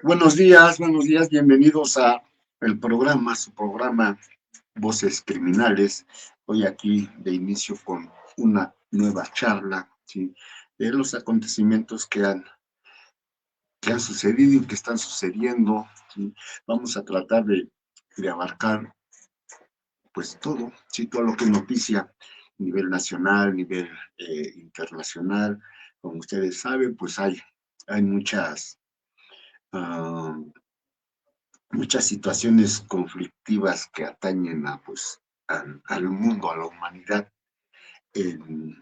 buenos días, bienvenidos a el programa, su programa Voces Criminales. Hoy aquí de inicio con una nueva charla, ¿sí? De los acontecimientos que han sucedido y que están sucediendo, ¿sí? Vamos a tratar de abarcar pues todo, ¿sí? Todo lo que es noticia a nivel nacional, a nivel internacional. Como ustedes saben, pues hay uh, muchas situaciones conflictivas que atañen al mundo, a la humanidad, en,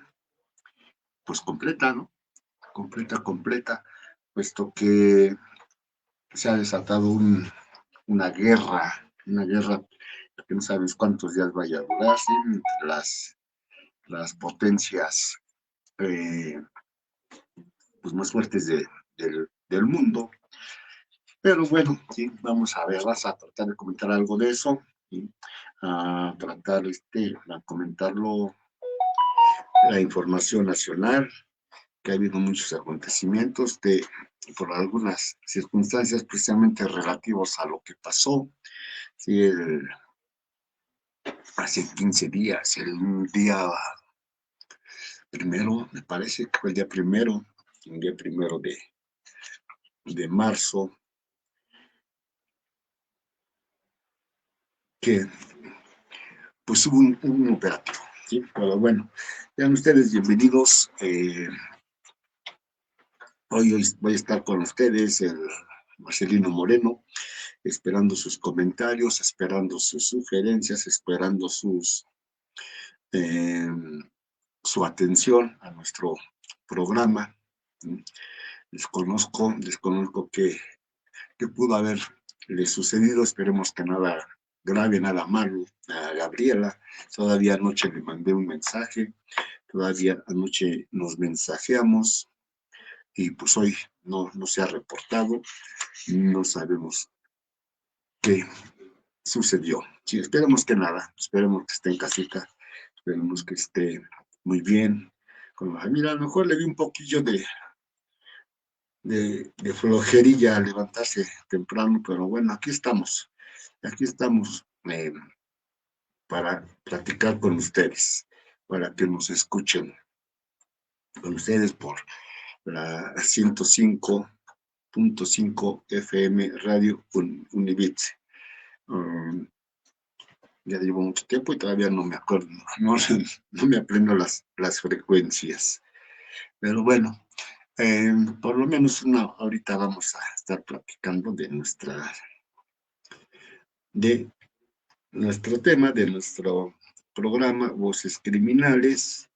pues completa, ¿no? Completa, puesto que se ha desatado una guerra que no sabes cuántos días vaya a durar, ¿sí? Entre las potencias eh, pues más fuertes del mundo. Pero bueno, sí, vamos a ver, vas a tratar de comentar algo de eso, ¿sí? A tratar a comentarlo, la información nacional, que ha habido muchos acontecimientos por algunas circunstancias precisamente relativos a lo que pasó, ¿sí? Hace 15 días, el día primero, me parece que fue el día primero de marzo, que pues hubo un operativo, ¿sí? Pero bueno, sean ustedes bienvenidos. Hoy voy a estar con ustedes, el Marcelino Moreno, esperando sus comentarios, esperando sus sugerencias, esperando eh, su atención a nuestro programa. Desconozco qué pudo haberle sucedido, esperemos que nada grave, nada malo a Gabriela. Todavía anoche le mandé un mensaje, todavía anoche nos mensajeamos y pues hoy no se ha reportado, no sabemos qué sucedió. Sí, esperemos que nada, esperemos que esté en casita, esperemos que esté muy bien con la familia. A lo mejor le di un poquillo de flojerilla a levantarse temprano, pero bueno, aquí estamos para platicar con ustedes, para que nos escuchen con ustedes por la 105.5 FM Radio Univit. Um, ya llevo mucho tiempo y todavía no me acuerdo, no me aprendo las frecuencias. Pero bueno, por lo menos ahorita vamos a estar platicando de nuestro tema, de nuestro programa Voces Criminales.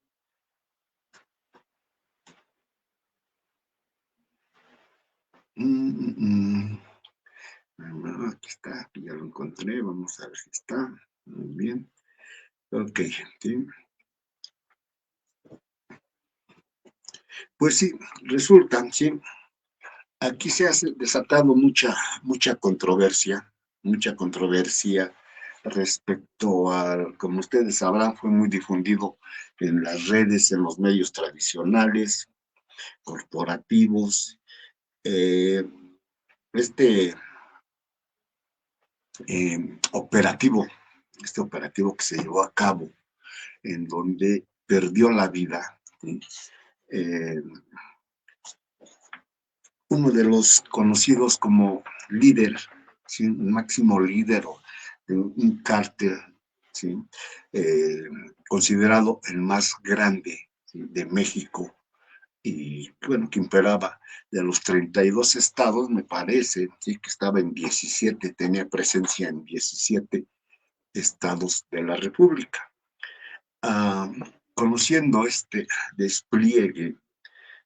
Aquí está, aquí ya lo encontré, vamos a ver si está. Muy bien. Ok, ¿sí? Pues sí, resulta, ¿sí? Aquí se ha desatado mucha controversia respecto al, como ustedes sabrán, fue muy difundido en las redes, en los medios tradicionales, corporativos, eh, este operativo, que se llevó a cabo, en donde perdió la vida, ¿sí? eh, uno de los conocidos como líder, ¿sí? Un máximo líder de un cártel, ¿sí? eh, considerado el más grande, ¿sí? De México, y bueno, que imperaba de los 32 estados, me parece, ¿sí? Que estaba en 17, tenía presencia en 17 estados de la República. Ah, conociendo este despliegue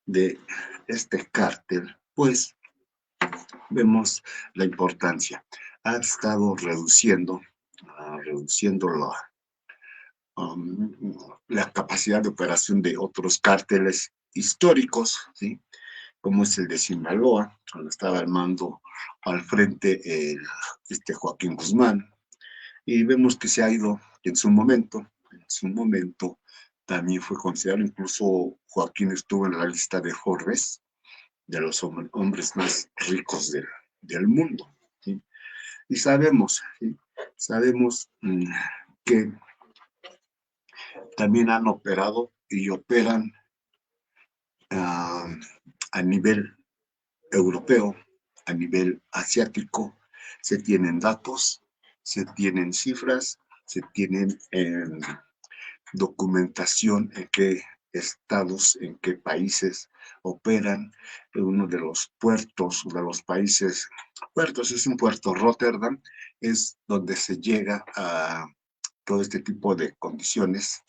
de este cártel, pues vemos la importancia. Ha estado reduciendo la capacidad de operación de otros cárteles históricos, ¿sí? Como es el de Sinaloa, cuando estaba al mando al frente Joaquín Guzmán, y vemos que se ha ido en su momento también fue considerado, incluso Joaquín estuvo en la lista de Forbes, de los hombres más ricos del mundo, ¿sí? Y sabemos, ¿sí? Sabemos que también han operado y operan uh, a nivel europeo, a nivel asiático. Se tienen datos, se tienen cifras, se tienen documentación en qué estados, en qué países operan. Uno de los puertos, de los países, puertos es un puerto, Rotterdam, es donde se llega a todo este tipo de condiciones,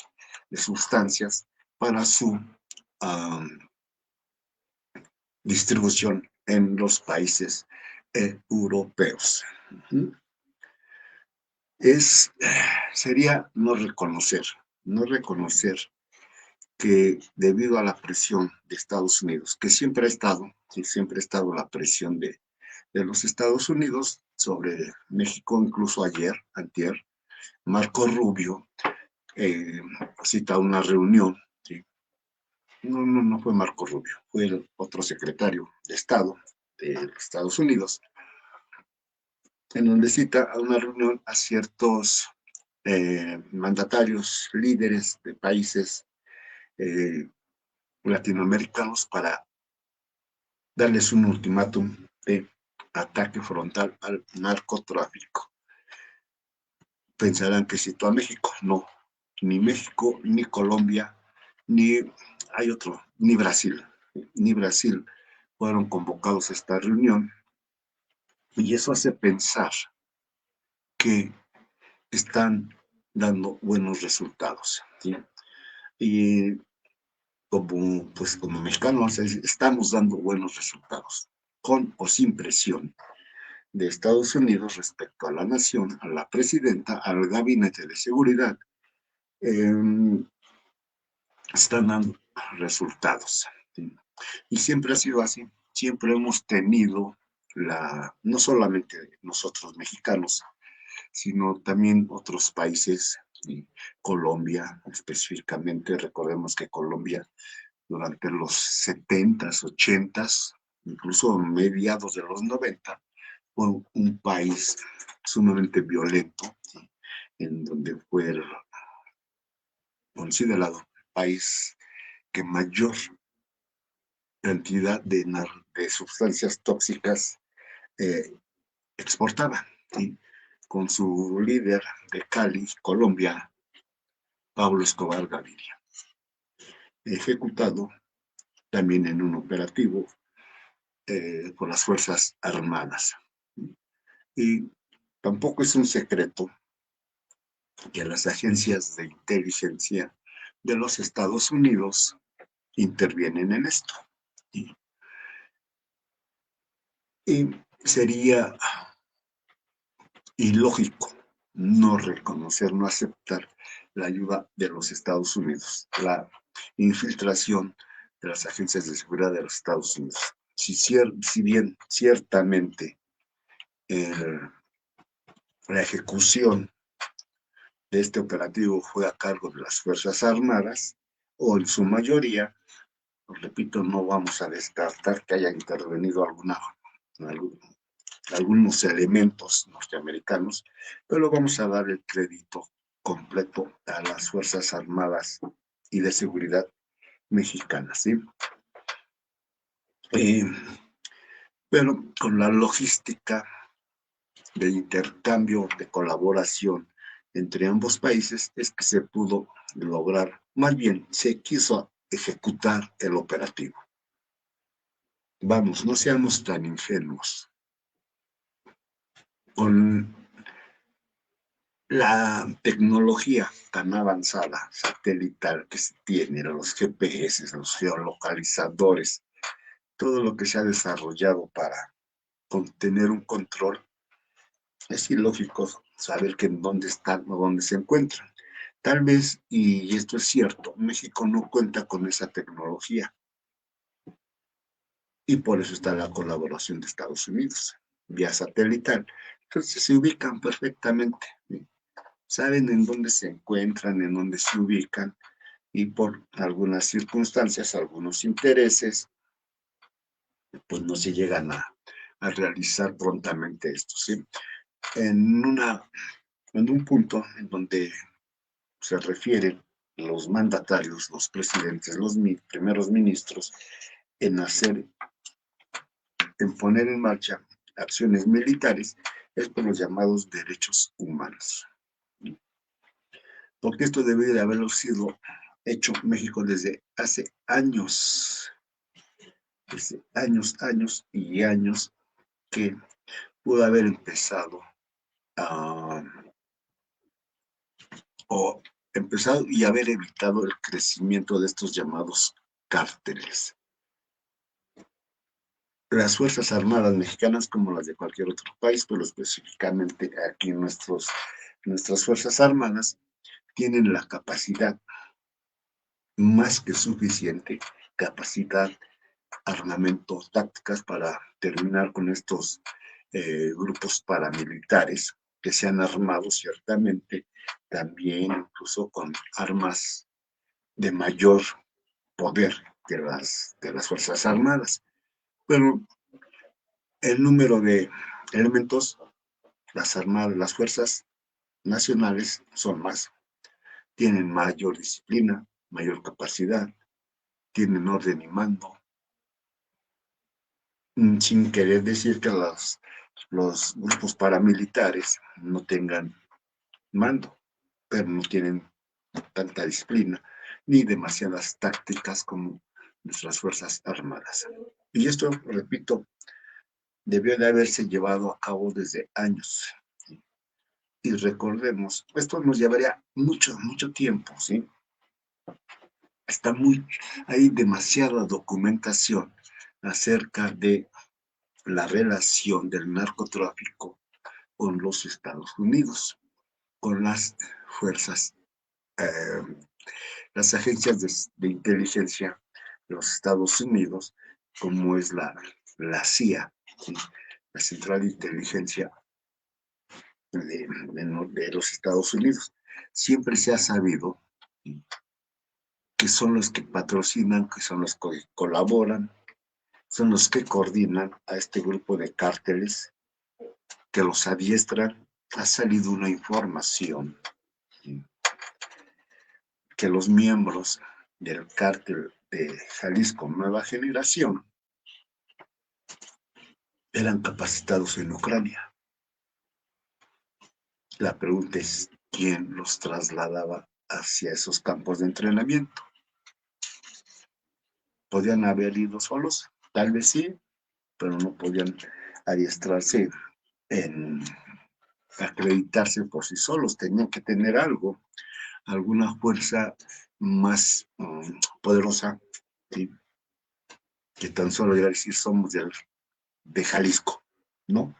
de sustancias, para su um, distribución en los países europeos. Sería no reconocer que debido a la presión de Estados Unidos, que siempre ha estado, sí, siempre ha estado la presión de los Estados Unidos sobre México, incluso ayer, antier, Marco Rubio cita una reunión, ¿sí? No fue Marco Rubio, fue el otro secretario de Estado de Estados Unidos, en donde cita a una reunión a ciertos mandatarios, líderes de países latinoamericanos para darles un ultimátum de ataque frontal al narcotráfico. Pensarán que citó a México. No, ni México, ni Colombia, ni hay otro, ni Brasil. Ni Brasil fueron convocados a esta reunión, y eso hace pensar que están dando buenos resultados, ¿sí? Y como mexicanos estamos dando buenos resultados, con o sin presión de Estados Unidos respecto a la nación, a la presidenta, al gabinete de seguridad, están dando resultados, ¿sí? Y siempre ha sido así, siempre hemos tenido no solamente nosotros mexicanos, sino también otros países, ¿sí? Colombia específicamente, recordemos que Colombia durante los 70s, 80s, incluso mediados de los 90, fue un país sumamente violento, ¿sí? En donde fue considerado el país que mayor cantidad de sustancias tóxicas eh, exportaba, ¿sí? Con su líder de Cali, Colombia, Pablo Escobar Gaviria, ejecutado también en un operativo por las Fuerzas Armadas. Y tampoco es un secreto que las agencias de inteligencia de los Estados Unidos intervienen en esto. Y, y sería ilógico no reconocer, no aceptar la ayuda de los Estados Unidos, la infiltración de las agencias de seguridad de los Estados Unidos. Si bien ciertamente la ejecución de este operativo fue a cargo de las Fuerzas Armadas, o en su mayoría, repito, no vamos a descartar que haya intervenido algunos elementos norteamericanos, pero vamos a dar el crédito completo a las Fuerzas Armadas y de Seguridad mexicanas, ¿sí? Pero con la logística de intercambio, de colaboración entre ambos países, es que se pudo lograr, más bien se quiso ejecutar el operativo. Vamos, no seamos tan ingenuos. Con la tecnología tan avanzada, satelital que se tiene, los GPS, los geolocalizadores, todo lo que se ha desarrollado para tener un control, es ilógico saber que en dónde están o dónde se encuentran. Tal vez, y esto es cierto, México no cuenta con esa tecnología, y por eso está la colaboración de Estados Unidos, vía satelital. Entonces se ubican perfectamente, ¿sí? Saben en dónde se encuentran, en dónde se ubican, y por algunas circunstancias, algunos intereses, pues no se llegan a a realizar prontamente esto, ¿sí? En, en un punto en donde se refieren los mandatarios, los presidentes, los primeros ministros, en hacer, en poner en marcha acciones militares, es por los llamados derechos humanos. Porque esto debería de haberlo sido hecho México desde años y años, que pudo haber empezado a, o empezado y haber evitado el crecimiento de estos llamados cárteles. Las Fuerzas Armadas mexicanas, como las de cualquier otro país, pero específicamente aquí nuestras Fuerzas Armadas, tienen la capacidad más que suficiente, capacidad, armamento, tácticas para terminar con estos grupos paramilitares que se han armado ciertamente, también incluso con armas de mayor poder de las Fuerzas Armadas. Pero el número de elementos, las armadas, las fuerzas nacionales son más, tienen mayor disciplina, mayor capacidad, tienen orden y mando, sin querer decir que los grupos paramilitares no tengan mando, pero no tienen tanta disciplina ni demasiadas tácticas como nuestras Fuerzas Armadas. Y esto, repito, debió de haberse llevado a cabo desde años. Y recordemos, esto nos llevaría mucho tiempo, ¿sí? Hay demasiada documentación acerca de la relación del narcotráfico con los Estados Unidos, con las fuerzas, eh, las agencias de inteligencia de los Estados Unidos, como es la CIA, ¿sí? La Central de Inteligencia de los Estados Unidos. Siempre se ha sabido que son los que patrocinan, que son los que colaboran, son los que coordinan a este grupo de cárteles, que los adiestran. Ha salido una información que los miembros del cártel de Jalisco Nueva Generación eran capacitados en Ucrania. La pregunta es, ¿quién los trasladaba hacia esos campos de entrenamiento? ¿Podían haber ido solos? Tal vez sí, pero no podían adiestrarse en acreditarse por sí solos. Tenían que tener algo, alguna fuerza más poderosa, ¿sí? Que tan solo iba a decir somos de Jalisco, ¿no?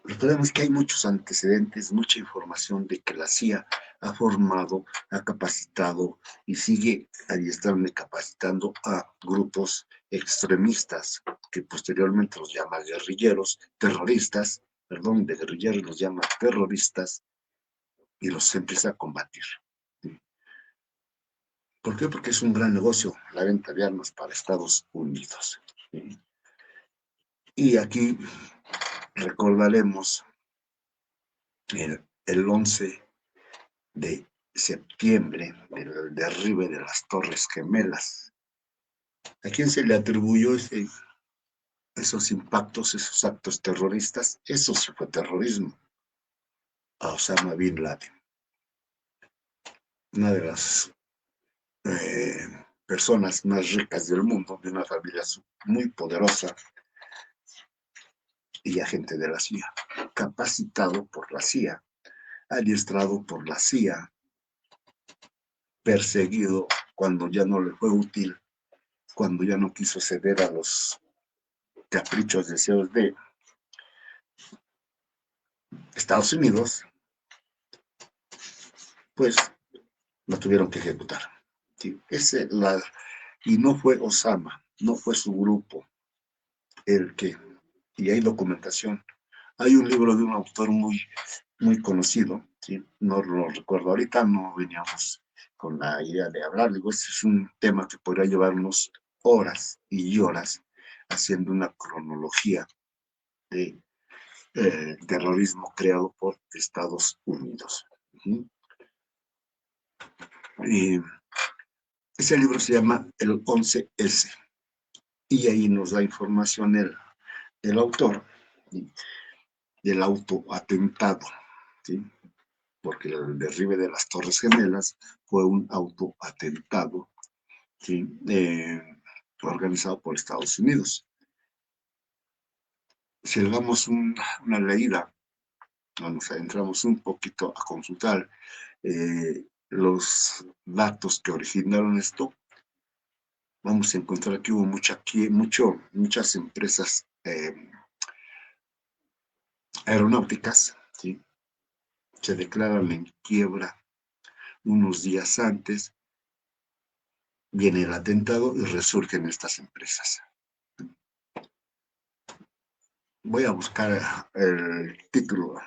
Recordemos que hay muchos antecedentes, mucha información de que la CIA ha formado, ha capacitado y sigue adiestrando y capacitando a grupos extremistas, que posteriormente los llama guerrilleros, terroristas, perdón, de guerrilleros los llama terroristas, y los empieza a combatir. ¿Por qué? Porque es un gran negocio la venta de armas para Estados Unidos. Y aquí recordaremos el 11 de septiembre del derribe de las Torres Gemelas. ¿A quién se le atribuyó esos impactos, esos actos terroristas? Eso sí fue terrorismo. A Osama Bin Laden, una de las personas más ricas del mundo, de una familia muy poderosa y agente de la CIA, capacitado por la CIA, adiestrado por la CIA, perseguido cuando ya no le fue útil, cuando ya no quiso ceder a los caprichos, deseos de Estados Unidos, pues lo tuvieron que ejecutar. ¿Sí? Y no fue Osama, no fue su grupo el que, y hay documentación. Hay un libro de un autor muy conocido, ¿sí? No lo recuerdo ahorita, no veníamos con la idea de hablar, digo, este es un tema que podría llevarnos horas y horas haciendo una cronología de terrorismo creado por Estados Unidos. Y ese libro se llama El 11S, y ahí nos da información el autor, ¿sí?, del autoatentado, ¿sí?, porque el derribe de las Torres Gemelas fue un autoatentado, ¿sí?, organizado por Estados Unidos. Si le damos una leída, nos adentramos un poquito a consultar los datos que originaron esto, vamos a encontrar que hubo muchas empresas aeronáuticas, ¿sí?, se declaran en quiebra unos días antes, viene el atentado y resurgen estas empresas. Voy a buscar el título,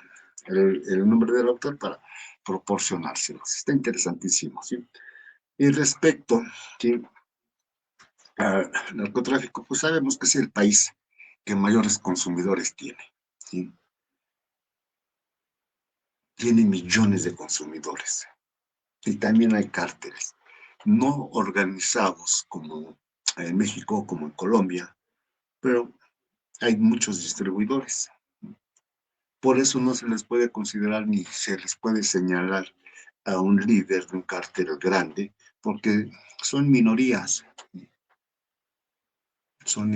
el nombre del autor para proporcionárselos. Está interesantísimo, ¿sí? Y respecto, ¿sí?, al narcotráfico, pues sabemos que es el país que mayores consumidores tiene, ¿sí? Tiene millones de consumidores. Y también hay cárteles, no organizados como en México, como en Colombia, pero hay muchos distribuidores. Por eso no se les puede considerar ni se les puede señalar a un líder de un cártel grande, porque son minorías, son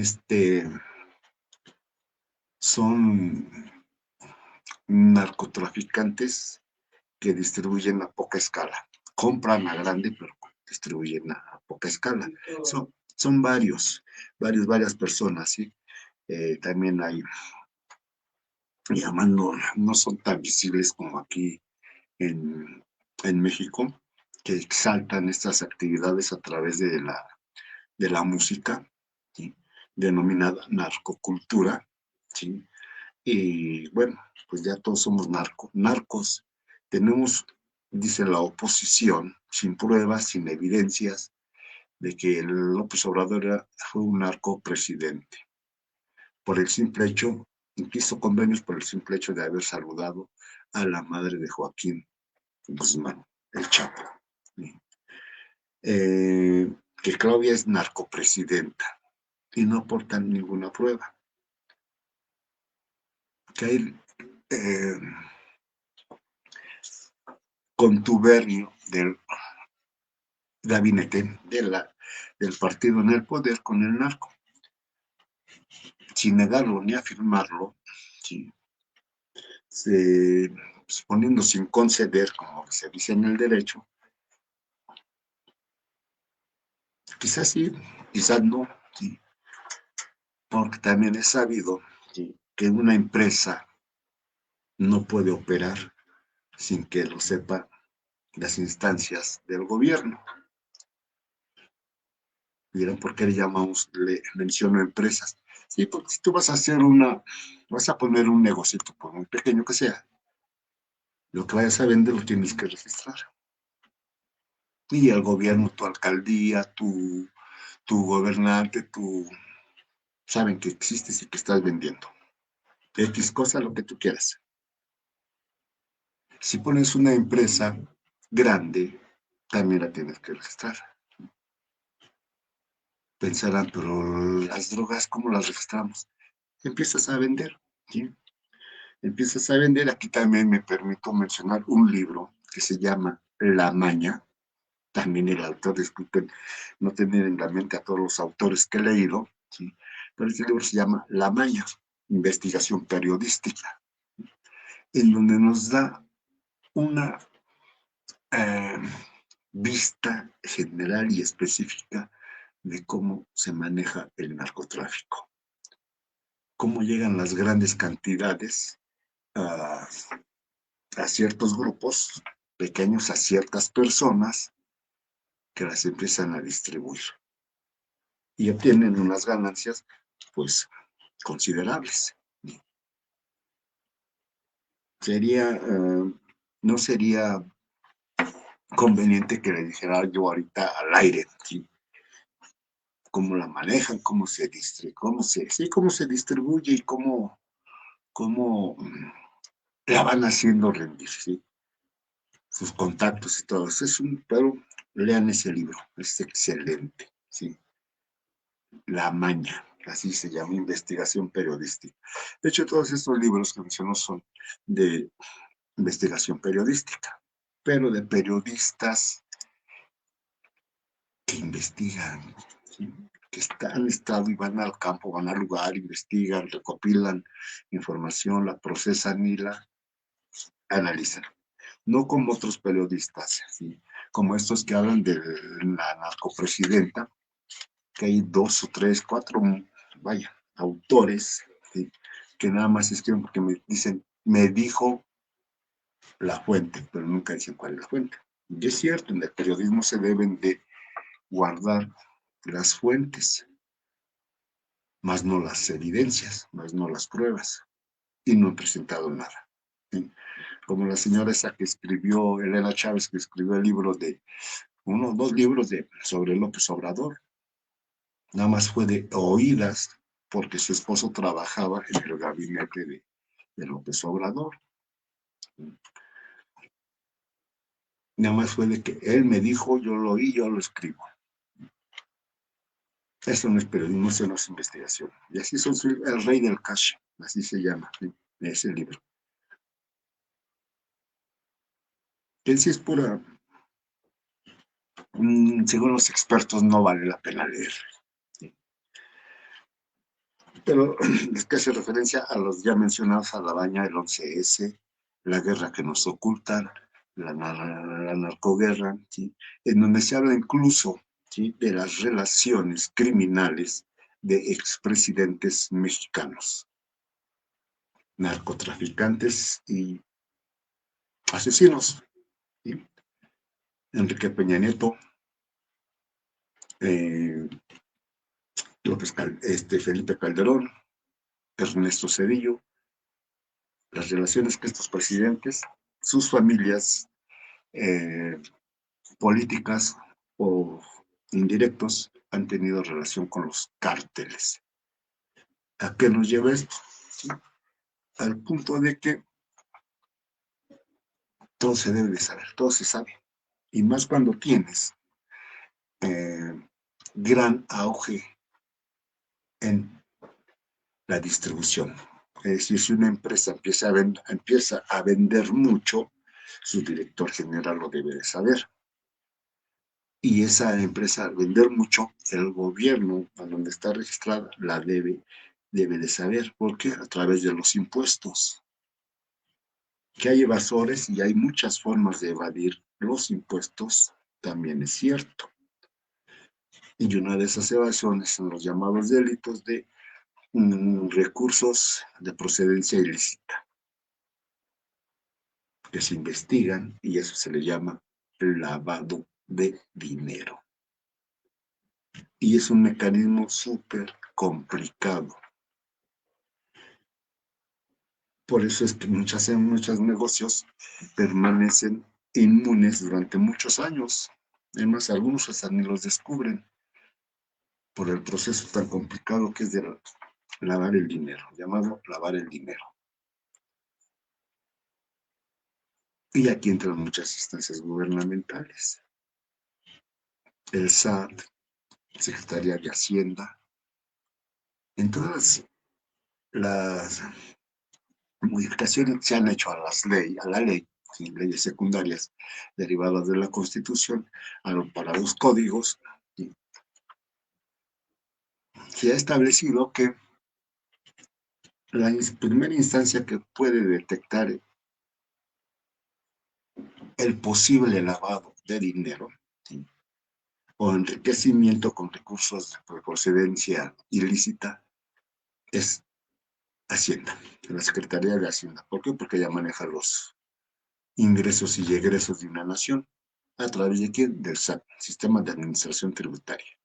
son narcotraficantes que distribuyen a poca escala. Compran a grande, pero distribuyen a poca escala. Son varias personas, ¿sí? También hay, y además no son tan visibles como aquí en México, que exaltan estas actividades a través de la música, ¿sí?, denominada narcocultura, ¿sí? Y bueno, pues ya todos somos narcos. Tenemos, dice la oposición, sin pruebas, sin evidencias, de que López Obrador fue un narcopresidente. Por el simple hecho, hizo convenios por el simple hecho de haber saludado a la madre de Joaquín Guzmán, el Chapo. Que Claudia es narcopresidenta y no aportan ninguna prueba. Que hay contubernio del gabinete del partido en el poder con el narco. Sin negarlo ni afirmarlo, sí, suponiendo sin conceder, como se dice en el derecho, quizás sí, quizás no, sí, porque también es sabido, sí, que una empresa no puede operar sin que lo sepa las instancias del gobierno. ¿Vieron por qué le menciono empresas? Sí, porque si tú vas a vas a poner un negocito, por muy pequeño que sea, lo que vayas a vender lo tienes que registrar. Y el gobierno, tu alcaldía, tu gobernante, saben que existes y que estás vendiendo. X cosa, lo que tú quieras. Si pones una empresa grande, también la tienes que registrar. Pensarán, pero las drogas, ¿cómo las registramos? Empiezas a vender, ¿sí? Empiezas a vender. Aquí también me permito mencionar un libro que se llama La Maña. También el autor, disculpen, no tener en la mente a todos los autores que he leído, ¿sí?, pero este libro se llama La Maña, investigación periodística, en donde nos da una eh, vista general y específica de cómo se maneja el narcotráfico, cómo llegan las grandes cantidades a, a ciertos grupos pequeños, a ciertas personas que las empiezan a distribuir y obtienen unas ganancias, pues, considerables. No sería conveniente que le dijera yo ahorita al aire, ¿sí?, cómo la manejan, cómo se distribuye y cómo la van haciendo rendir, ¿sí? Sus contactos y todo eso. Pero lean ese libro, es excelente, ¿sí? La Maña, así se llama, investigación periodística. De hecho, todos estos libros que menciono son de investigación periodística, pero de periodistas que investigan, ¿sí? Que han estado y van al campo, van al lugar, investigan, recopilan información, la procesan y la analizan. No como otros periodistas, ¿sí? Como estos que hablan de la narcopresidenta, que hay dos o tres, cuatro, vaya, autores, ¿sí? Que nada más escriben porque me dicen, me dijo la fuente, pero nunca dicen cuál es la fuente. Y es cierto, en el periodismo se deben de guardar las fuentes, más no las evidencias, más no las pruebas, y no he presentado nada, ¿sí? Como la señora esa que escribió, Elena Chávez, que escribió el libro de, dos libros sobre López Obrador, nada más fue de oídas, porque su esposo trabajaba en el gabinete de López Obrador. Nada más fue de que él me dijo, yo lo oí, yo lo escribo. Eso no es periodismo, eso no es investigación. Y así son el rey del cash, así se llama, ¿sí? Ese libro. Que en sí es pura, según los expertos, no vale la pena leer, ¿sí? Pero es que hace referencia a los ya mencionados, a la baña, el 11S, la guerra que nos ocultan, la narcoguerra, ¿sí? En donde se habla incluso, ¿sí?, de las relaciones criminales de expresidentes mexicanos, narcotraficantes y asesinos, ¿sí? Enrique Peña Nieto, eh, Felipe Calderón, Ernesto Zedillo, las relaciones que estos presidentes, sus familias, eh, políticas o indirectos, han tenido relación con los cárteles. ¿A qué nos lleva esto? ¿Sí? Al punto de que todo se debe de saber, todo se sabe. Y más cuando tienes eh, gran auge en la distribución. Es decir, si una empresa empieza a vender mucho, su director general lo debe de saber. Y esa empresa, al vender mucho, el gobierno a donde está registrada la debe de saber, porque a través de los impuestos. Que hay evasores y hay muchas formas de evadir los impuestos, también es cierto. Y una de esas evasiones son los llamados delitos de recursos de procedencia ilícita, que se investigan y eso se le llama lavado de dinero. Y es un mecanismo súper complicado. Por eso es que muchos negocios permanecen inmunes durante muchos años. Además, algunos hasta ni los descubren por el proceso tan complicado que es de lavar el dinero, llamado lavar el dinero. Y aquí entran muchas instancias gubernamentales. El SAT, Secretaría de Hacienda. En todas las modificaciones que se han hecho a la ley, ¿sí?, leyes secundarias derivadas de la Constitución, para los códigos, ¿sí?, se ha establecido que la primera instancia que puede detectar el posible lavado de dinero, ¿sí?, o enriquecimiento con recursos de procedencia ilícita es Hacienda, la Secretaría de Hacienda. ¿Por qué? Porque ella maneja los ingresos y egresos de una nación. ¿A través de quién? Del SAT, Sistema de Administración Tributaria.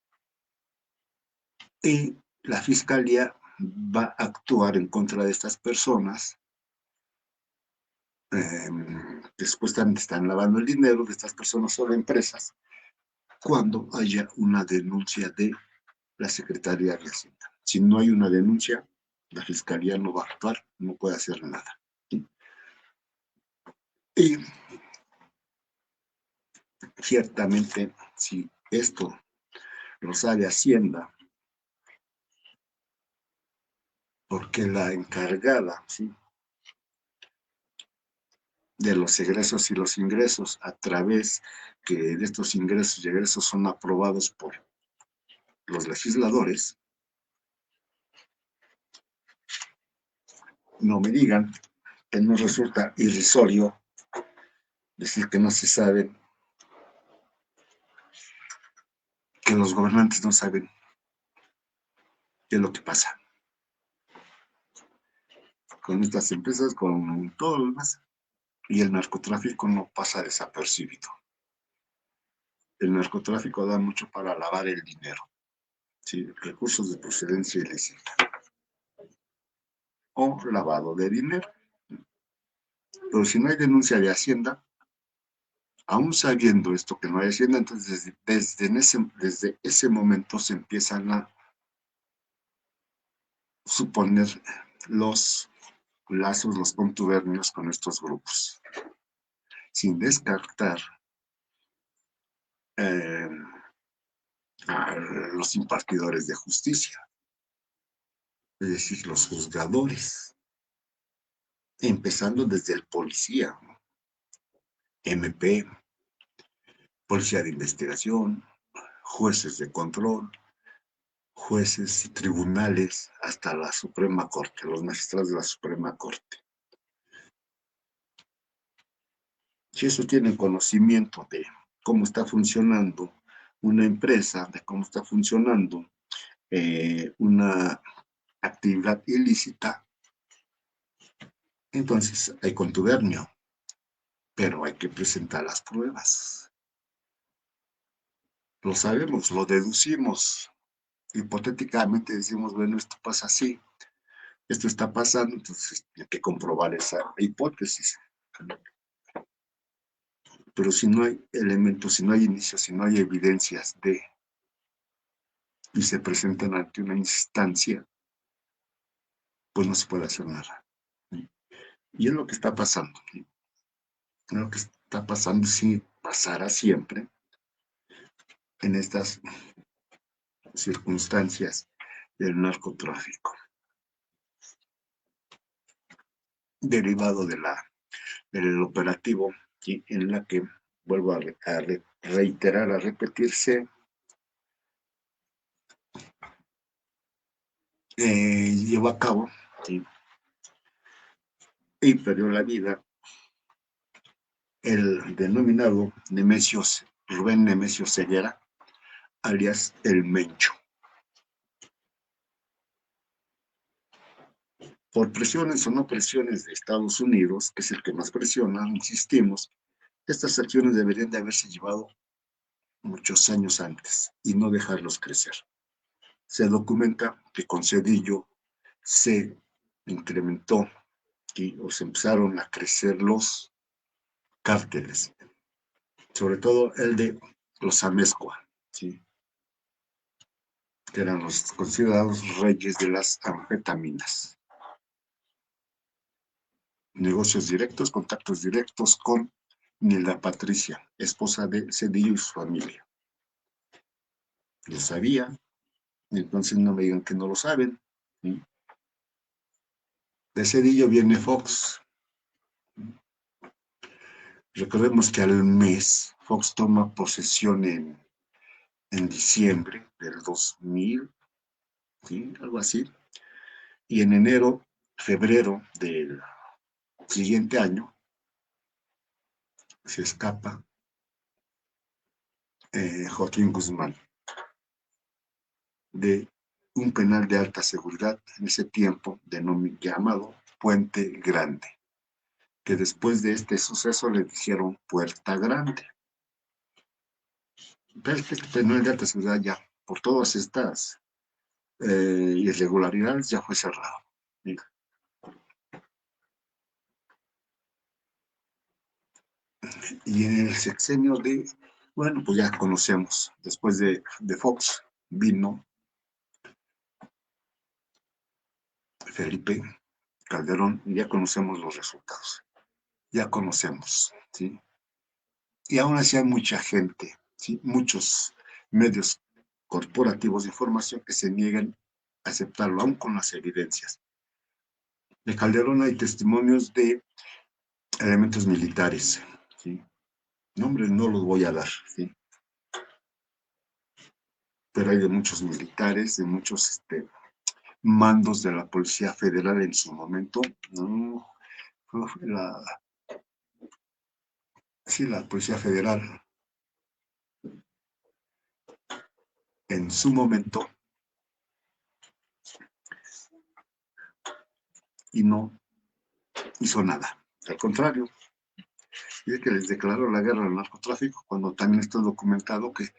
Y la Fiscalía va a actuar en contra de estas personas que supuestamente están lavando el dinero de estas personas o de empresas cuando haya una denuncia de la Secretaría de Hacienda. Si no hay una denuncia, la Fiscalía no va a actuar, no puede hacer nada. ¿Sí? Y ciertamente, si esto lo sabe Hacienda, porque la encargada, ¿sí?, de los egresos y los ingresos, a través que de estos ingresos y egresos son aprobados por los legisladores, no me digan que nos resulta irrisorio decir que no se saben, que los gobernantes no saben qué es lo que pasa con estas empresas, con todo lo demás. Y el narcotráfico no pasa desapercibido. El narcotráfico da mucho para lavar el dinero, ¿sí?, recursos de procedencia ilícita o lavado de dinero. Pero si no hay denuncia de Hacienda, aún sabiendo esto que no hay Hacienda, entonces desde ese momento se empiezan a suponer los lazos, los contubernios con estos grupos, sin descartar eh, a los impartidores de justicia, es decir, los juzgadores, empezando desde el policía, ¿no?, MP, policía de investigación, jueces de control, jueces y tribunales, hasta la Suprema Corte, los magistrados de la Suprema Corte. Si eso tienen conocimiento de cómo está funcionando una empresa, de cómo está funcionando una actividad ilícita, entonces hay contubernio, pero hay que presentar las pruebas. Lo sabemos, lo deducimos. Hipotéticamente decimos, bueno, esto pasa así, esto está pasando, entonces hay que comprobar esa hipótesis. Pero si no hay elementos, si no hay indicios, si no hay evidencias de, y se presentan ante una instancia, pues no se puede hacer nada. Y es lo que está pasando. Es lo que está pasando, si pasara siempre en estas circunstancias del narcotráfico, derivado del operativo, y en la que, vuelvo a reiterar, a repetirse, llevó a cabo, ¿sí?, y perdió la vida el denominado Rubén Nemesio Ceguera, alias El Mencho. Por presiones o no presiones de Estados Unidos, que es el que más presiona, insistimos, estas acciones deberían de haberse llevado muchos años antes y no dejarlos crecer. Se documenta que con Cedillo se incrementó o se empezaron a crecer los cárteles, sobre todo el de los Amezcua, ¿sí?, que eran los considerados reyes de las anfetaminas. Negocios directos, contactos directos con Nilda Patricia, esposa de Cedillo y su familia. Lo sabía, entonces no me digan que no lo saben, ¿sí? De Cedillo viene Fox. Recordemos que al mes Fox toma posesión en diciembre del 2000, ¿sí?, algo así, y en enero, febrero del siguiente año se escapa Joaquín Guzmán de un penal de alta seguridad en ese tiempo llamado Puente Grande, que después de este suceso le dijeron Puerta Grande. Pero este penal de alta seguridad ya, por todas estas irregularidades, ya fue cerrado. Y en el sexenio de, bueno, pues ya conocemos, después de Fox vino Felipe Calderón, ya conocemos los resultados, ya conocemos, ¿sí? Y aún así hay mucha gente, ¿sí? Muchos medios corporativos de información que se niegan a aceptarlo, aún con las evidencias. De Calderón hay testimonios de elementos militares, ¿sí? Nombres no los voy a dar, ¿sí? Pero hay de muchos militares, de muchos mandos de la Policía Federal en su momento, ¿no? Sí, la Policía Federal en su momento, y no hizo nada. Al contrario, es que les declaró la guerra al narcotráfico, cuando también está documentado que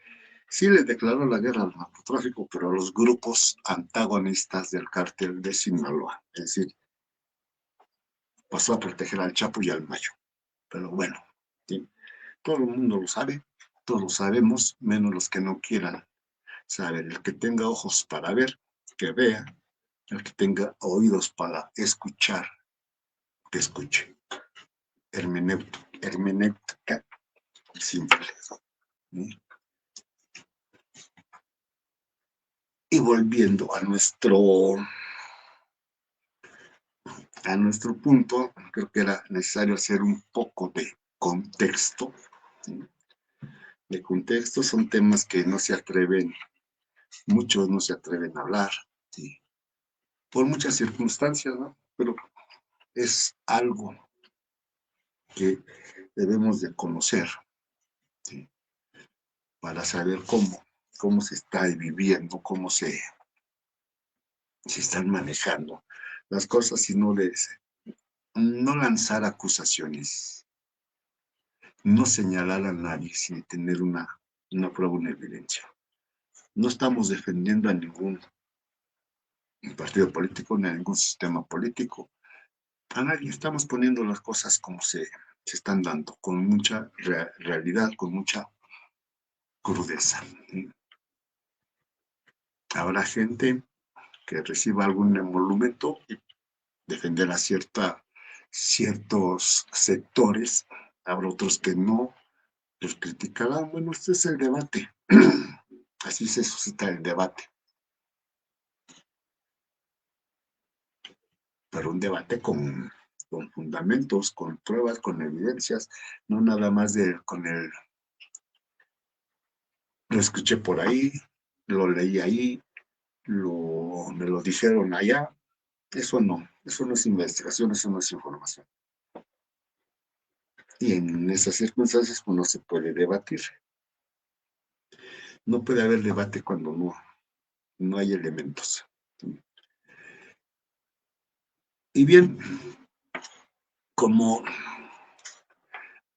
sí les declaró la guerra al narcotráfico, pero a los grupos antagonistas del cártel de Sinaloa. Es decir, pasó a proteger al Chapo y al Mayo. Pero bueno, ¿sí? Todo el mundo lo sabe, todos lo sabemos, menos los que no quieran saber. El que tenga ojos para ver, que vea. El que tenga oídos para escuchar, que escuche. Hermenéutica simple. ¿Sí? Y volviendo a nuestro punto, creo que era necesario hacer un poco de contexto. ¿Sí? De contexto son temas que no se atreven, muchos no se atreven a hablar, ¿sí? Por muchas circunstancias, ¿no? Pero es algo que debemos de conocer, ¿sí? Para saber cómo se está viviendo, se están manejando las cosas y no lanzar acusaciones, no señalar a nadie sin tener una prueba, una evidencia. No estamos defendiendo a ningún partido político ni a ningún sistema político. A nadie estamos poniendo las cosas como se están dando, con mucha realidad, con mucha crudeza. ¿Sí? Habrá gente que reciba algún emolumento y defender a ciertos sectores, habrá otros que no, los criticarán. Bueno, este es el debate. Así se suscita el debate. Pero un debate con fundamentos, con pruebas, con evidencias, no nada más lo escuché por ahí, lo leí ahí, me lo dijeron allá. Eso no es investigación, eso no es información. Y en esas circunstancias pues, no se puede debatir. No puede haber debate cuando no hay elementos. Y bien, como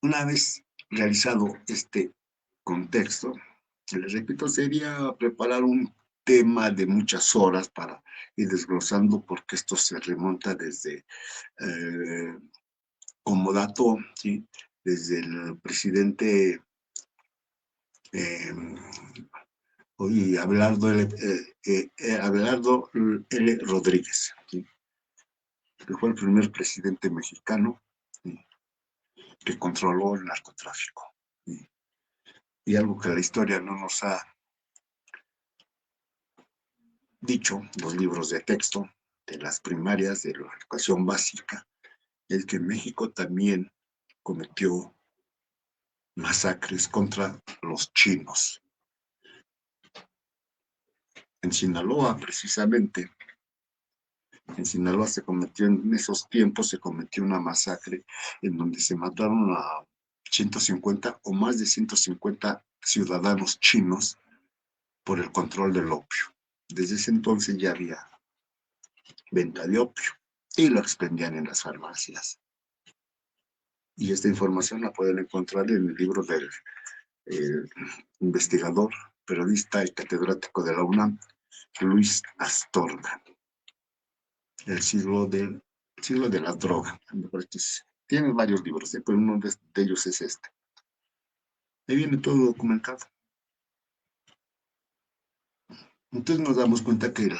una vez realizado este contexto, les repito, sería preparar un tema de muchas horas para ir desglosando porque esto se remonta desde, como dato, ¿sí? Desde el presidente Abelardo L. Rodríguez, ¿sí? Que fue el primer presidente mexicano, ¿sí? Que controló el narcotráfico. ¿Sí? Y algo que la historia no nos ha dicho, los libros de texto de las primarias, de la educación básica, es que México también cometió masacres contra los chinos. En Sinaloa, precisamente, en Sinaloa en esos tiempos se cometió una masacre en donde se mataron a 150 o más de 150 ciudadanos chinos por el control del opio. Desde ese entonces ya había venta de opio y lo expendían en las farmacias. Y esta información la pueden encontrar en el libro del investigador, periodista y catedrático de la UNAM, Luis Astorga, el siglo de la droga. Tiene varios libros, pero uno de ellos es este. Ahí viene todo documentado. Entonces nos damos cuenta que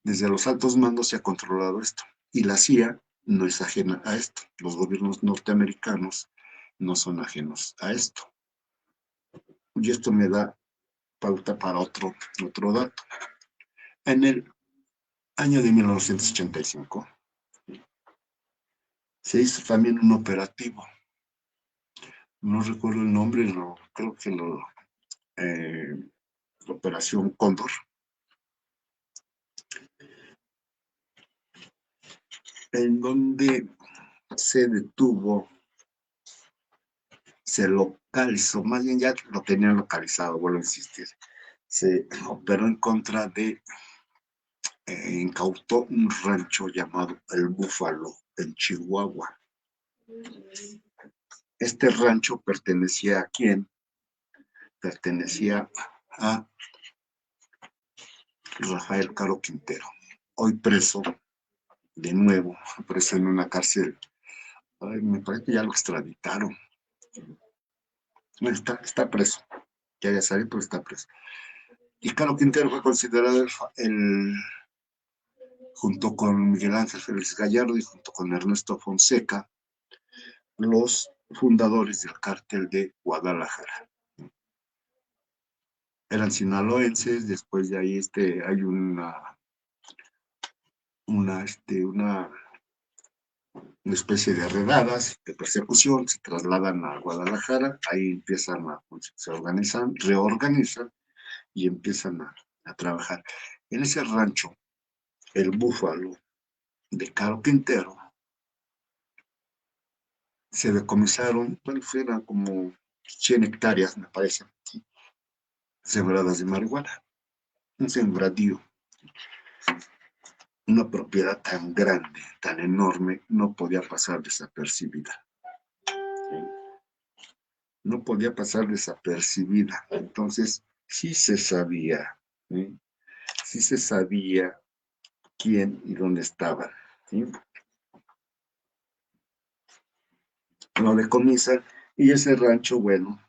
Desde los altos mandos se ha controlado esto. Y la CIA no es ajena a esto. Los gobiernos norteamericanos no son ajenos a esto. Y esto me da pauta para otro dato. En el año de 1985 se hizo también un operativo. No recuerdo el nombre, creo que la Operación Cóndor, en donde se detuvo, se localizó, más bien ya lo tenían localizado, vuelvo a insistir, se operó en contra de, incautó un rancho llamado El Búfalo en Chihuahua. Este rancho pertenecía ¿a quién? Pertenecía a Rafael Caro Quintero, hoy preso, de nuevo, preso en una cárcel. Ay, me parece que ya lo extraditaron. Bueno, está preso, ya salió, pero está preso. Y Caro Quintero fue considerado junto con Miguel Ángel Félix Gallardo y junto con Ernesto Fonseca, los fundadores del cártel de Guadalajara. Eran sinaloenses, después de ahí hay una especie de redadas, de persecución, se trasladan a Guadalajara, ahí se organizan, reorganizan y empiezan a trabajar. En ese rancho, el Búfalo de Caro Quintero, se decomisaron, bueno, eran como 100 hectáreas, me parece, sembradas de marihuana, un sembradío, una propiedad tan grande, tan enorme, no podía pasar desapercibida. No podía pasar desapercibida. Entonces, sí se sabía, ¿sí? Sí se sabía quién y dónde estaban, ¿sí? Lo decomisan y ese rancho, bueno,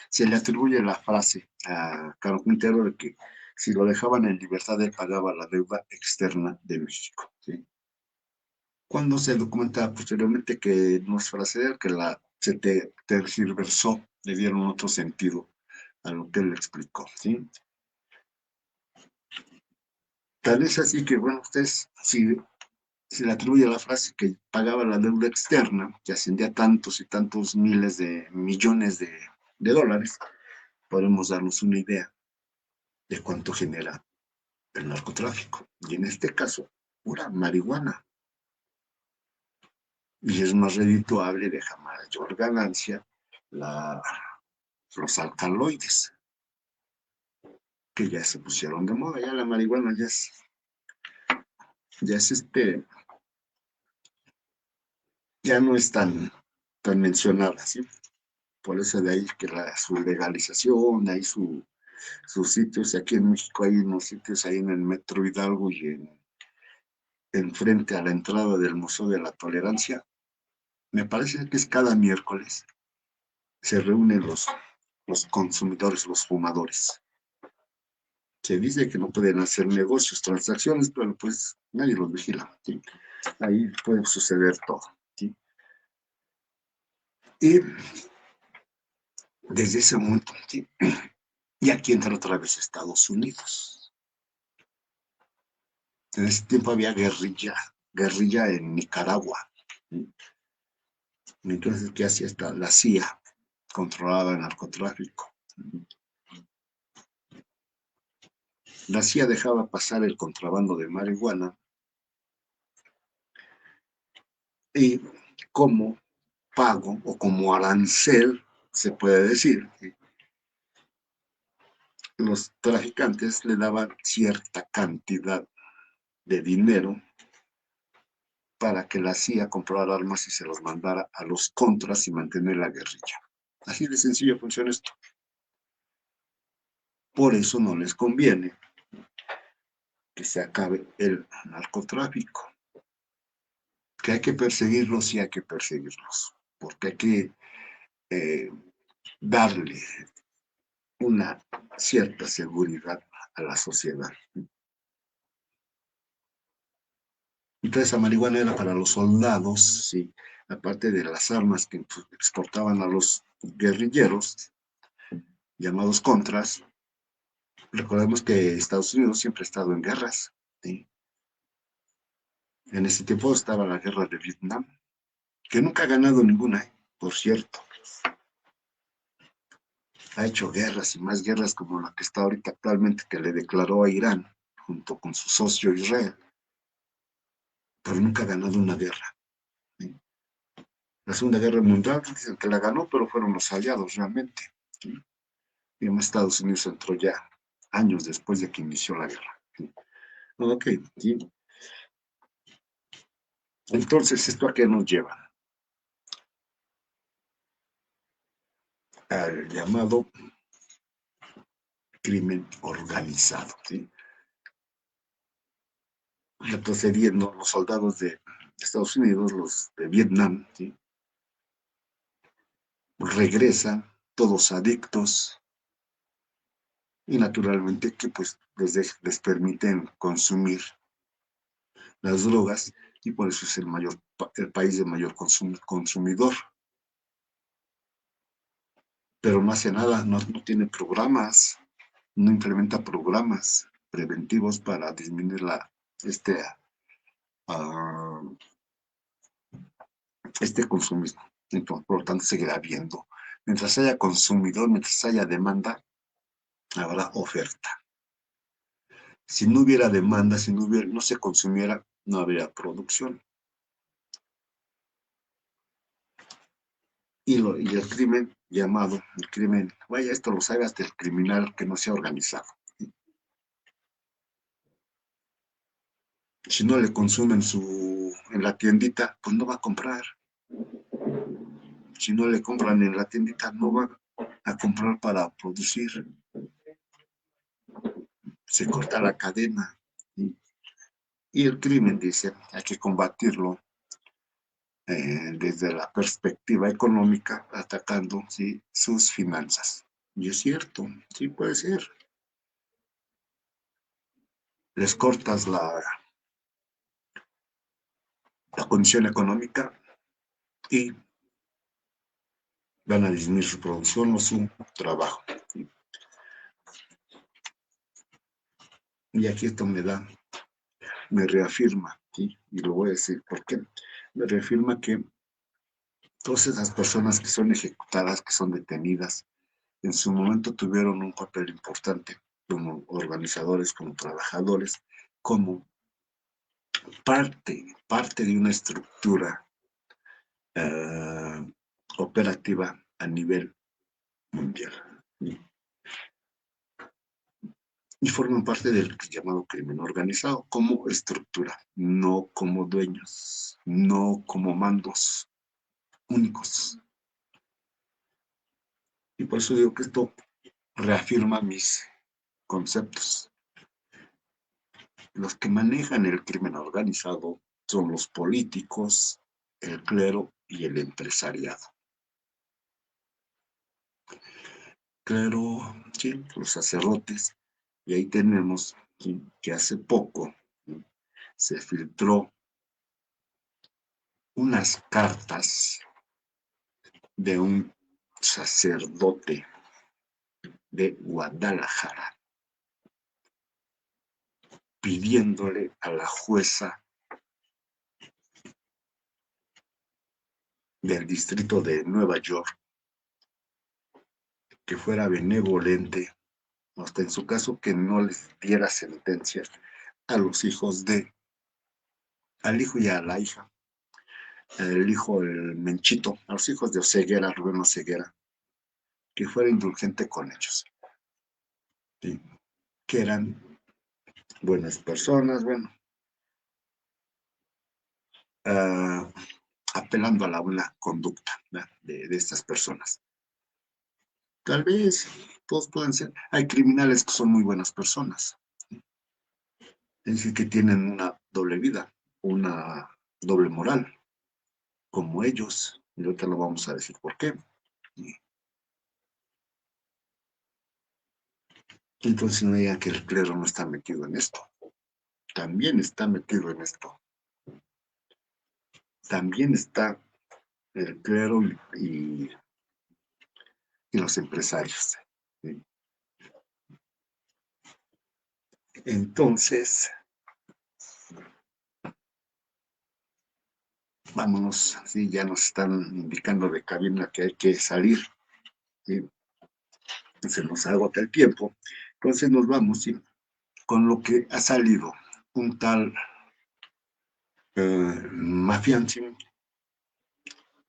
se le atribuye la frase a Caro Quintero de que si lo dejaban en libertad, él pagaba la deuda externa de México, ¿sí? Cuando se documenta posteriormente que no es frase de él, que se tergiversó, le dieron otro sentido a lo que él explicó, ¿sí? Tal es así que, bueno, ustedes, si se le atribuye la frase que pagaba la deuda externa, que ascendía a tantos y tantos miles de millones de dólares, podemos darnos una idea de cuánto genera el narcotráfico. Y en este caso, pura marihuana. Y es más redituable, deja mayor ganancia, los alcaloides, que ya se pusieron de moda. Ya la marihuana ya ya no es tan mencionada, ¿sí? Por eso de ahí que su legalización, ahí sus sitios, y aquí en México hay unos sitios ahí en el Metro Hidalgo y frente a la entrada del Museo de la Tolerancia. Me parece que es cada miércoles, se reúnen los consumidores, los fumadores. Se dice que no pueden hacer negocios, transacciones, pero pues nadie los vigila, ¿sí? Ahí puede suceder todo, ¿sí? Y desde ese momento, ¿sí? Y aquí entra otra vez Estados Unidos. En ese tiempo había guerrilla en Nicaragua, ¿sí? Entonces, ¿qué hacía la CIA? Controlaba el narcotráfico. La CIA dejaba pasar el contrabando de marihuana y como pago o como arancel, se puede decir, ¿sí? Los traficantes le daban cierta cantidad de dinero para que la CIA comprara armas y se los mandara a los contras y mantener la guerrilla. Así de sencillo funciona esto. Por eso no les conviene que se acabe el narcotráfico. Que hay que perseguirlos, sí hay que perseguirlos, porque hay que eh, darle una cierta seguridad a la sociedad. Entonces esa marihuana era para los soldados, sí, aparte de las armas que exportaban a los guerrilleros, llamados contras. Recordemos que Estados Unidos siempre ha estado en guerras, ¿sí? En ese tiempo estaba la guerra de Vietnam, que nunca ha ganado ninguna, por cierto. Ha hecho guerras y más guerras como la que está ahorita actualmente, que le declaró a Irán, junto con su socio Israel, pero nunca ha ganado una guerra, ¿sí? La Segunda Guerra Mundial dicen que la ganó, pero fueron los aliados realmente, ¿sí? Y además Estados Unidos entró ya años después de que inició la guerra, ¿sí? Ok, ¿sí? Entonces, ¿esto a qué nos lleva? Al llamado crimen organizado, ¿sí? Retrocediendo los soldados de Estados Unidos, los de Vietnam, ¿sí? Regresan todos adictos y naturalmente que pues les permiten consumir las drogas y por eso es el país de mayor consumidor. Pero no hace nada, no tiene programas, no implementa programas preventivos para disminuir este, uh, este consumismo. Entonces, por lo tanto, seguirá habiendo. Mientras haya consumidor, mientras haya demanda, habrá oferta. Si no hubiera demanda, si no se consumiera, no habría producción. Y el crimen llamado, el crimen, vaya, esto lo sabe hasta el criminal que no se ha organizado. Si no le consumen en la tiendita, pues no va a comprar. Si no le compran en la tiendita, no va a comprar para producir. Se corta la cadena. Y el crimen, dice, hay que combatirlo desde la perspectiva económica, atacando, ¿sí?, sus finanzas. Y es cierto, sí puede ser. Les cortas la condición económica y van a disminuir su producción o su trabajo. Y aquí esto me reafirma, ¿sí? Y lo voy a decir por qué. Me reafirma que todas esas personas que son ejecutadas, que son detenidas, en su momento tuvieron un papel importante como organizadores, como trabajadores, como parte de una estructura operativa a nivel mundial. Y forman parte del llamado crimen organizado como estructura, no como dueños, no como mandos únicos. Y por eso digo que esto reafirma mis conceptos. Los que manejan el crimen organizado son los políticos, el clero y el empresariado. Clero, sí, los sacerdotes, y ahí tenemos, ¿sí?, que hace poco, ¿sí?, se filtró unas cartas de un sacerdote de Guadalajara pidiéndole a la jueza del distrito de Nueva York que fuera benevolente, hasta en su caso que no les diera sentencia a los hijos al hijo y a la hija, el hijo, el Menchito, a los hijos de Oseguera, Rubén Oseguera, que fuera indulgente con ellos, ¿sí?, que eran buenas personas, bueno, uh, apelando a la buena conducta, ¿no?, de estas personas. Tal vez todos pueden ser, hay criminales que son muy buenas personas, es decir, que tienen una doble vida, una doble moral, como ellos, y ahorita lo vamos a decir por qué. Entonces no digan que el clero no está metido en esto, también está metido en esto. también está el clero y los empresarios. ¿Sí? Entonces, vámonos, sí, ya nos están indicando de cabina que hay que salir, ¿sí? Se nos agota el tiempo, entonces nos vamos, ¿sí? Con lo que ha salido un tal Mafián, ¿sí?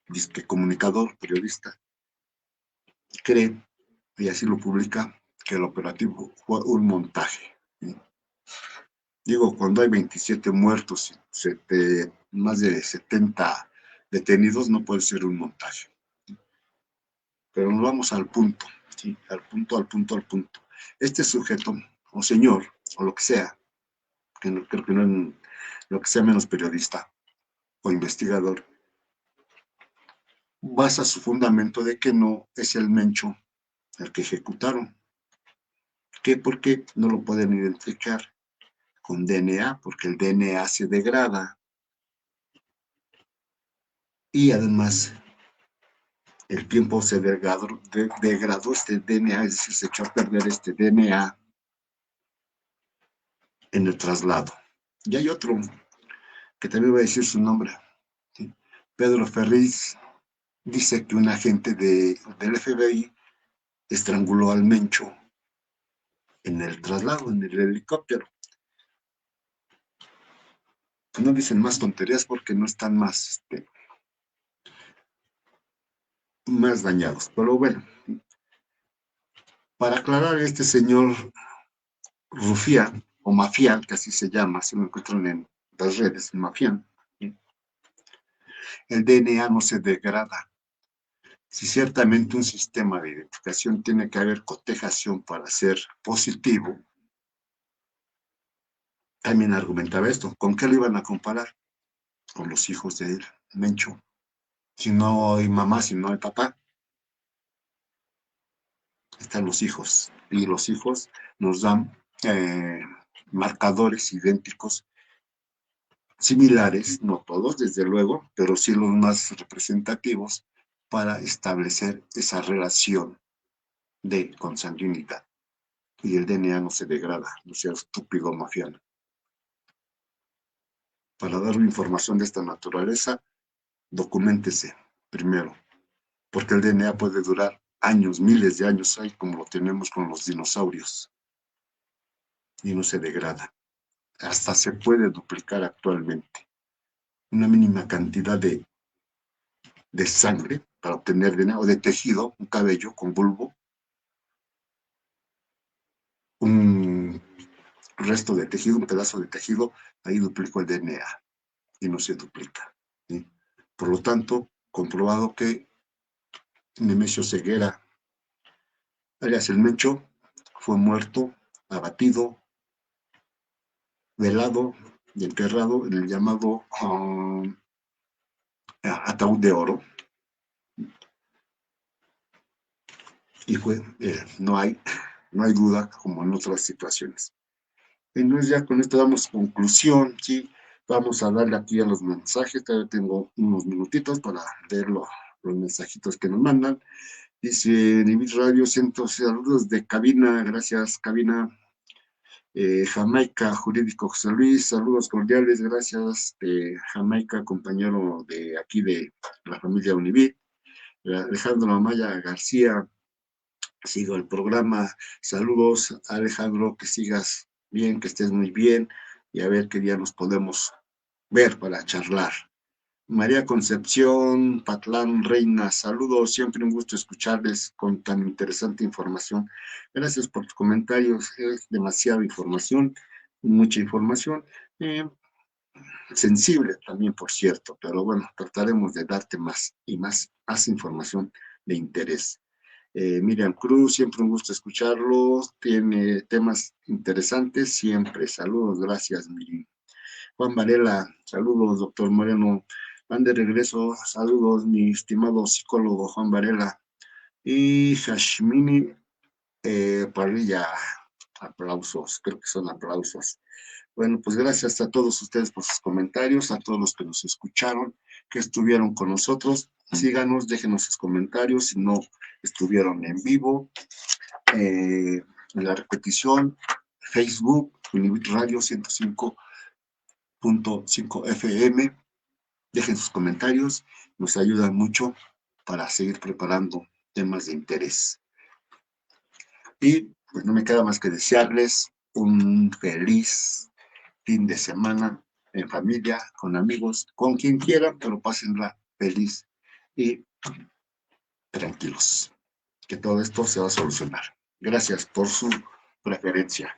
Disque comunicador, periodista, cree, y así lo publica, que el operativo fue un montaje, ¿sí? Digo, cuando hay 27 muertos, más de 70 detenidos, no puede ser un montaje. Pero nos vamos al punto, ¿sí? Al punto, al punto, al punto. Este sujeto, o señor, o lo que sea, que no, creo que no es lo que sea menos periodista o investigador, basa su fundamento de que no es el Mencho el que ejecutaron. ¿Qué? Porque no lo pueden identificar con DNA, porque el DNA se degrada y además el tiempo se degradó este DNA, es decir, se echó a perder este DNA en el traslado. Y hay otro que también voy a decir su nombre, ¿sí? Pedro Ferriz dice que un agente del FBI estranguló al Mencho en el traslado, en el helicóptero. No dicen más tonterías porque no están más dañados. Pero bueno, para aclarar, este señor Rufián, o Mafián, que así se llama, se lo encuentran en las redes, Mafián, ¿sí? El DNA no se degrada. Si ciertamente un sistema de identificación tiene que haber cotejación para ser positivo, también argumentaba esto. ¿Con qué lo iban a comparar? Con los hijos de Mencho. Si no hay mamá, si no hay papá, están los hijos. Y los hijos nos dan marcadores idénticos, similares, no todos, desde luego, pero sí los más representativos para establecer esa relación de consanguinidad. Y el DNA no se degrada, no sea estúpido mafiano. Para dar información de esta naturaleza, documéntese primero, porque el DNA puede durar años, miles de años, ahí como lo tenemos con los dinosaurios, y no se degrada. Hasta se puede duplicar actualmente. Una mínima cantidad de sangre para obtener DNA, o de tejido, un cabello con bulbo, un resto de tejido, un pedazo de tejido, ahí duplicó el DNA y no se duplica, ¿sí? Por lo tanto, comprobado que Nemesio Ceguera, alias el Mencho, fue muerto, abatido, velado y enterrado en el llamado ataúd de oro. Y no hay duda como en otras situaciones. Entonces ya con esto damos conclusión, ¿sí? Vamos a darle aquí a los mensajes, todavía tengo unos minutitos para leer los mensajitos que nos mandan. Dice Nivid Radio, saludos de cabina, gracias cabina. Jamaica Jurídico José Luis, saludos cordiales, gracias de Jamaica, compañero de aquí de la familia Univid. Alejandro Amaya García, sigo el programa, saludos Alejandro, que sigas bien, que estés muy bien y a ver qué día nos podemos ver para charlar. María Concepción, Patlán Reina, saludos, siempre un gusto escucharles con tan interesante información. Gracias por tus comentarios, es demasiada información, mucha información, sensible también, por cierto, pero bueno, trataremos de darte más y más información de interés. Miriam Cruz, siempre un gusto escucharlo, tiene temas interesantes, siempre. Saludos, gracias, Miriam. Juan Varela, saludos, doctor Moreno. Van de regreso, saludos, mi estimado psicólogo Juan Varela. Y Hashmini Parrilla, aplausos, creo que son aplausos. Bueno, pues gracias a todos ustedes por sus comentarios, a todos los que nos escucharon, que estuvieron con nosotros. Síganos, déjenos sus comentarios si no estuvieron en vivo. En la repetición, Facebook, Univit Radio 105.5 FM. Dejen sus comentarios, nos ayudan mucho para seguir preparando temas de interés. Y pues no me queda más que desearles un feliz fin de semana en familia, con amigos, con quien quieran, pero pásenla feliz y tranquilos, que todo esto se va a solucionar. Gracias por su preferencia.